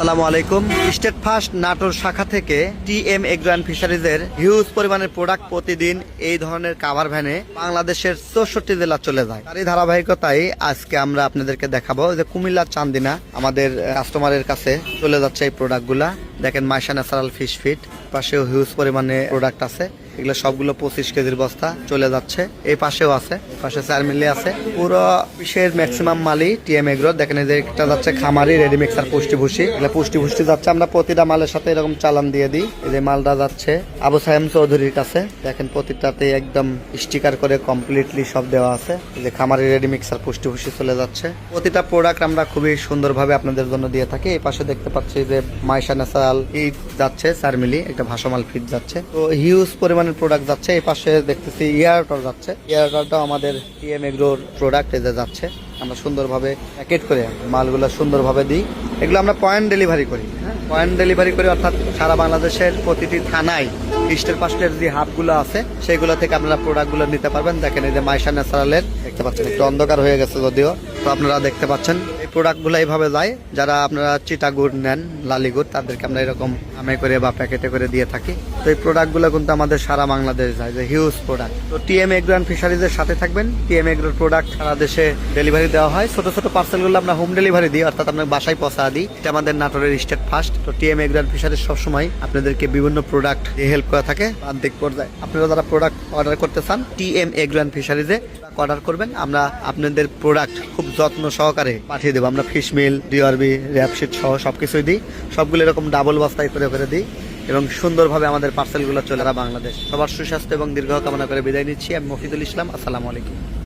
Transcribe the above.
আসসালামু আলাইকুম। State first Natore শাখা থেকে টিএম এগ্রো অ্যান্ড ফিশারিজের হিউজ পরিমাণের প্রোডাক্ট প্রতিদিন এই ধরনের কাভার ভ্যানে বাংলাদেশের 64 জেলা চলে যায়। তারই ধারাবাহিকতায় আজকে আমরা আপনাদেরকে দেখাবো যে কুমিল্লার চান্দিনা আমাদের কাস্টমারের কাছে চলে যাচ্ছে এই প্রোডাক্টগুলা। দেখেন মাইশা ন্যাচারাল ফিশ ফিট, পাশেও হিউজ পরিমাণে প্রোডাক্ট আছে। এগুলো সবগুলো 25 কেজির বস্তা চলে যাচ্ছে। এই পাশেও আছে, পাশে 4 মিলি আছে। পুরো বিশ্বের ম্যাক্সিমাম মালই টিএম এগ্রো। দেখেন এই যে একটা যাচ্ছে খামারি রেডি মিক্সার পুষ্টিভূষি, এগুলো পুষ্টিভূষি যাচ্ছে। আমরা প্রতিটা মালের সাথে এরকম চালান দিয়ে দিই। এই যে মালটা যাচ্ছে আবু সাহেম চৌধুরীর কাছে। দেখেন প্রতিটাতে একদম স্টিকার করে কমপ্লিটলি সব দেওয়া আছে। এই যে খামারি রেডি মিক্সার পুষ্টিভূষি চলে যাচ্ছে। প্রতিটা প্রোডাক্ট আমরা খুবই সুন্দরভাবে আপনাদের জন্য দিয়ে থাকি। এই পাশে দেখতে পাচ্ছি যে মাইশা ন্যাচারাল ফিড যাচ্ছে 4 মিলি, একটা ভাসমাল ফিড যাচ্ছে। তো হিউজ পরিমাণে প্রোডাক্ট যাচ্ছে। এই পাশে দেখতেছি ইয়ারটর যাচ্ছে। ইয়ারটরটাও আমাদের টিএম এগ্রোর প্রোডাক্ট এতে যাচ্ছে। আমরা সুন্দরভাবে প্যাকেট করে মালগুলো সুন্দরভাবে দিই। এগুলো আমরা পয়েন্ট ডেলিভারি করি। পয়েন্ট ডেলিভারি করি অর্থাৎ সারা বাংলাদেশের প্রতিটি থানায় ইস্টের পাশের যে হাবগুলো আছে সেগুলো থেকে আপনারা প্রোডাক্টগুলো নিতে পারবেন। দেখেন এই যে মাইশা ন্যাচারালের দেখতে পাচ্ছেন, একটু অন্ধকার হয়ে গেছে যদিও, তো আপনারা দেখতে পাচ্ছেন এই প্রোডাক্টগুলো এইভাবে যায়। যারা আপনারা চিটাগুড় নেন, লালিগুড়, তাদেরকে আমরা এরকম আমে করে বা প্যাকেটে করে দিয়ে থাকি। তো এই প্রোডাক্টগুলো কিন্তু আমাদের সারা বাংলাদেশ যায়, যে হিউজ প্রোডাক্ট। তো টিএম এগ্রো অ্যান্ড ফিশারিজের সাথে থাকবেন। টিএম এগ্রোর প্রোডাক্ট সারা দেশে ডেলিভারি দেওয়া হয়। ছোট ছোট পার্সেলগুলো আমরা হোম ডেলিভারি দিই, অর্থাৎ আপনার বাসায় পৌঁছা দিই। এটা আমাদের নাটোরের স্টেট ফার্স্ট। তো টিএম এগ্রো অ্যান্ড ফিশারিজ সবসময় আপনাদেরকে বিভিন্ন প্রোডাক্ট দিয়ে হেল্প করে থাকে বার্ষিক পর্যায়ে। আপনারা যারা প্রোডাক্ট অর্ডার করতে চান টিএম এগ্রো অ্যান্ড ফিশারিজে অর্ডার করবেন। আমরা আপনাদের প্রোডাক্ট খুব যত্ন সহকারে পাঠিয়ে দেবো। আমরা ফিশ মিল, ডিআরবি, র্যাপশিট সহ সবকিছুই দিই। সবগুলো এরকম ডাবল বস্তায় করে করে দিই এবং সুন্দরভাবে আমাদের পার্সেলগুলো চলে বাংলাদেশ। সবার সুস্বাস্থ্য এবং দীর্ঘ কামনা করে বিদায় নিচ্ছি। আমি মফিদুল ইসলাম। আসসালামু আলাইকুম।